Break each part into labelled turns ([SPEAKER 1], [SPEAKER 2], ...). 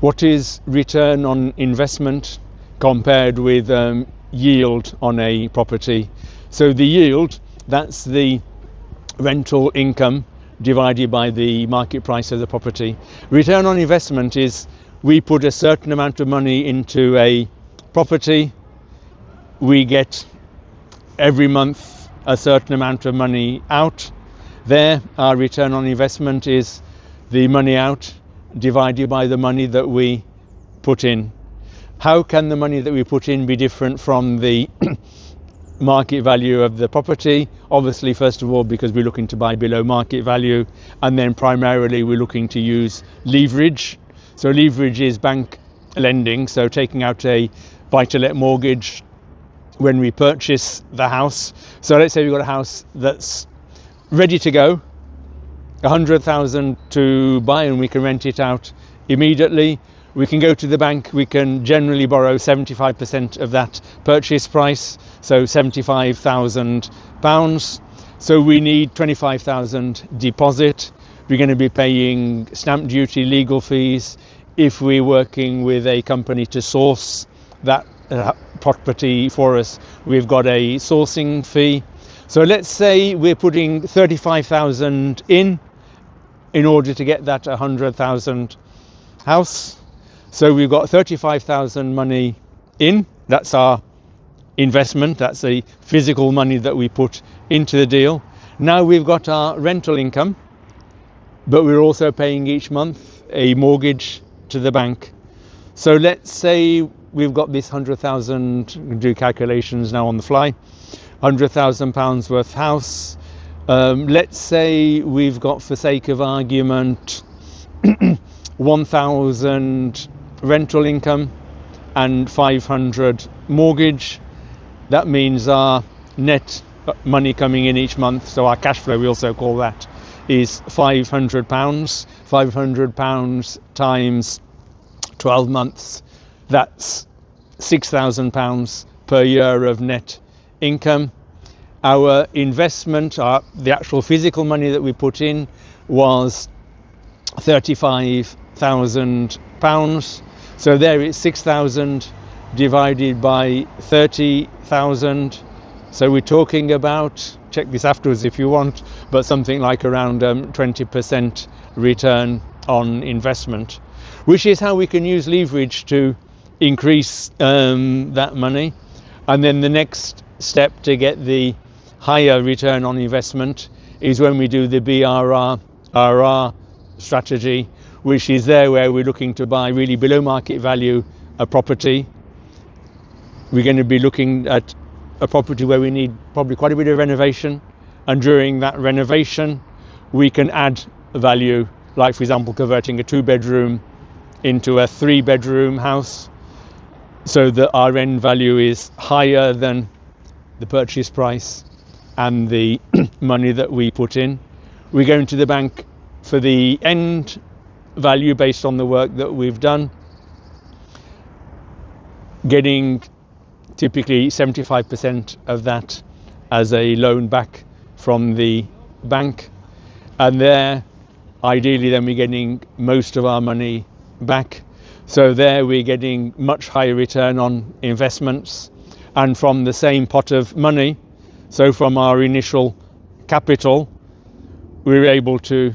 [SPEAKER 1] What is return on investment compared with yield on a property? So the yield, that's the rental income divided by the market price of the property. Return on investment is we put a certain amount of money into a property, we get every month a certain amount of money out. There, our return on investment is the money out divided by the money that we put in. How can the money that we put in be different from the market value of the property? Obviously, first of all, because we're looking to buy below market value, and then primarily we're looking to use leverage. So leverage is bank lending, so taking out a buy-to-let mortgage when we purchase the house. So let's say we've got a house that's ready to go, 100,000 to buy, and we can rent it out immediately. We can go to the bank, we can generally borrow 75% of that purchase price, so £75,000. So we need 25,000 deposit. We're going to be paying stamp duty, legal fees. If we're working with a company to source that property for us, we've got a sourcing fee. So let's say we're putting 35,000 in order to get that 100,000 house. So we've got 35,000 money in, that's our investment, that's the physical money that we put into the deal. Now we've got our rental income, but we're also paying each month a mortgage to the bank. So let's say we've got this 100,000, do calculations now on the fly, £100,000 worth house. Let's say we've got, for sake of argument, 1,000 rental income and 500 mortgage. That means our net money coming in each month, so our cash flow, we also call that, is £500. £500 times 12 months, that's £6,000 per year of net income. Our investment, the actual physical money that we put in, was £35,000. So there it's 6,000 divided by 30,000. So we're talking about, check this afterwards if you want, but something like around 20% return on investment, which is how we can use leverage to increase that money. And then the next step to get the higher return on investment is when we do the BRR strategy, which is there where we're looking to buy really below market value a property. We're going to be looking at a property where we need probably quite a bit of renovation, and during that renovation we can add value, like for example converting a 2-bedroom into a 3-bedroom house, so that our end value is higher than the purchase price and the money that we put in. We're going to the bank for the end value based on the work that we've done, getting typically 75% of that as a loan back from the bank, and there ideally then we're getting most of our money back. So there we're getting much higher return on investments, and from the same pot of money, so from our initial capital, we're able to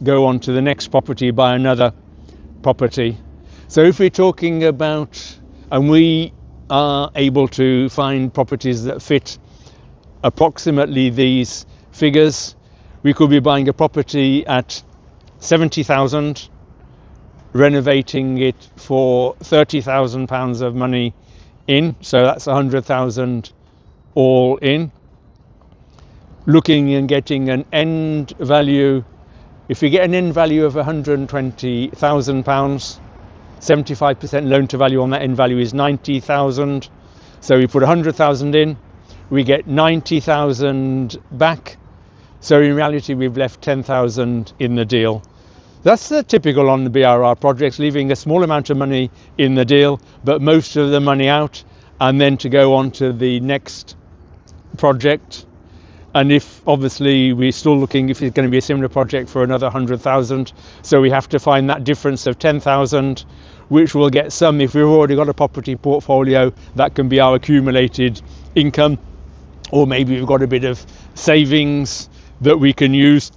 [SPEAKER 1] go on to the next property, buy another property. So if we're talking about, and we are able to find properties that fit approximately these figures, we could be buying a property at 70,000, renovating it for £30,000 of money in, so that's 100,000 all in, looking and getting an end value. If we get an end value of £120,000, 75% loan to value on that end value is 90,000. So we put 100,000 in, we get 90,000 back. So in reality, we've left 10,000 in the deal. That's the typical on the BRR projects, leaving a small amount of money in the deal, but most of the money out, and then to go on to the next project. And if obviously we're still looking if it's going to be a similar project for another 100,000, so we have to find that difference of 10,000, which will get some. If we've already got a property portfolio, that can be our accumulated income, or maybe we've got a bit of savings that we can use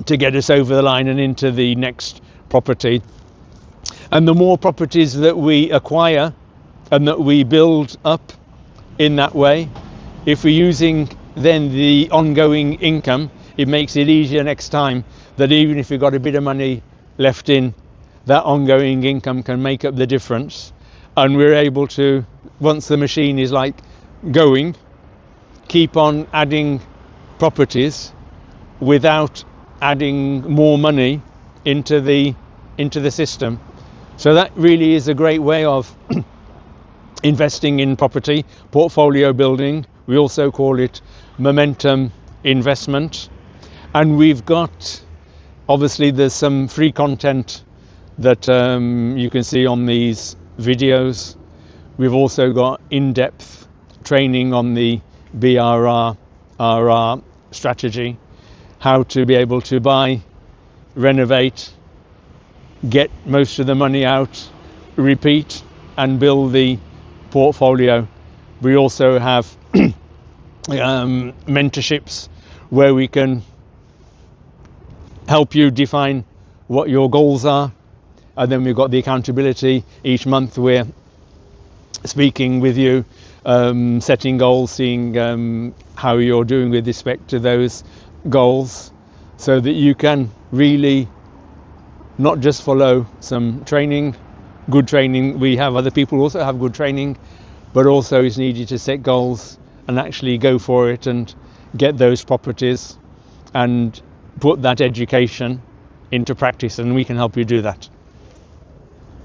[SPEAKER 1] to get us over the line and into the next property. And the more properties that we acquire and that we build up in that way, if we're using then the ongoing income, it makes it easier next time that even if you've got a bit of money left in, that ongoing income can make up the difference. And we're able to, once the machine is like going, keep on adding properties without adding more money into the system. So that really is a great way of investing in property, portfolio building. We also call it momentum investment. And we've got, obviously there's some free content that you can see on these videos. We've also got in-depth training on the BRR strategy, how to be able to buy, renovate, get most of the money out, repeat and build the portfolio. We also have mentorships where we can help you define what your goals are, and then we've got the accountability. Each month we're speaking with you, setting goals, seeing how you're doing with respect to those goals, so that you can really not just follow some training, good training. We have other people who also have good training, but also it's needed to set goals and actually go for it and get those properties and put that education into practice, and we can help you do that.